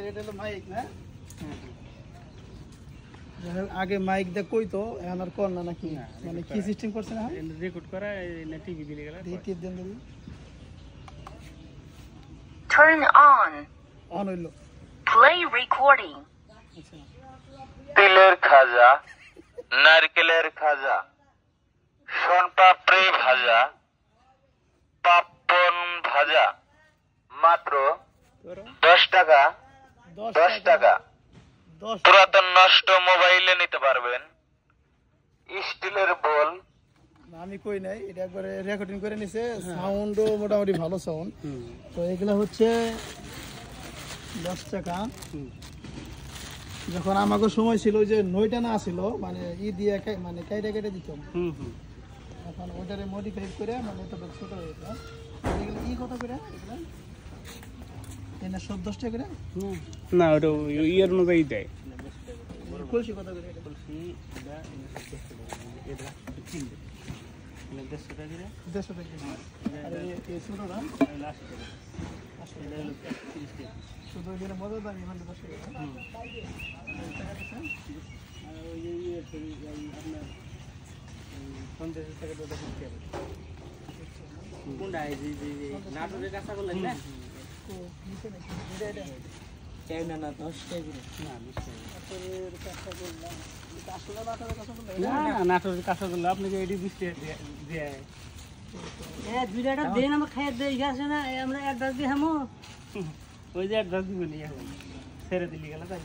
এটা হলো মাইক না আগে মাইক দে কইতো এখন আর কোন না নাকি মানে কি সিস্টেম করছে না রেকর্ড করা না টিভি দিলে গেল টিপ দেন দিবি Turn on. অন হইলো Play recording. আচ্ছা তিলের খাজা, নারকেলের খাজা, শনপাপড়ি ভাজা, পাপন ভাজা, মাত্র 10 টাকা। 10 টাকা 10 পুরাতন নষ্ট মোবাইলে নিতে পারবেন। স্টিলের বোল। আমি কই নাই এটা একবারে রেকর্ডিং করে নিছে সাউন্ডও মোটামুটি ভালো সাউন্ড তো এগুলা হচ্ছে 10 টাকা যখন আমাকে সময় ছিল যে 9টা না আসিল মানে দিয়ে মানে কাইটা কেটে দিতাম এখন ওটারে মডিফাই করে মানে এটা ছোট হয়ে গেল এগুলো কি কত করে এগুলা এনা সব 10 টাকা করে না ওটা ইয়ার অনুযায়ী দেয় কলসি কত করে এটা কলসি এটা 150 টাকা করে 150 টাকা আর এই ছোটটা লাস্ট আসলে হলো 30 টাকা শুধু এর মজা দামি মানে 10 টাকা আর ওই আপনার 50 টাকা দাদা দিতে হবে কোনটা এই যে নাটোরের কাঁচা করলেন না তো নিচে নাকি এটা চাই না 10 টাকা করে না 20 টাকা নাটোরের কাঁচা করলাম আসলে নাটোরের কাঁচা করলাম না নাটোরের কাঁচা করলে আপনাকে এডি 20 টাকা দিয়ে দুইটা দেন আমরা খাইয়ে দেই গেছে না আমরা অ্যাডভান্স দিয়ে হামো ওই যে অ্যাডভান্স দিবেন এখন ছেড়ে দিলি গেল তাই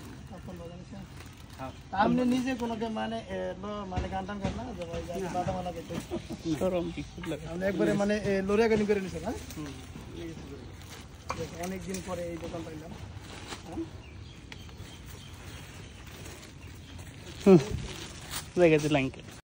আপনি নিজে কোনোকে মানে মানে গান টান করেন না যে ভাই গান বাদাম লাগে শরম কিছু লাগে আপনি একবারে মানে লোরিয়া গানি করে নিছেন হ্যাঁ অনেকদিন পরে এই দোকান পাইলাম জায়গাতে লাইন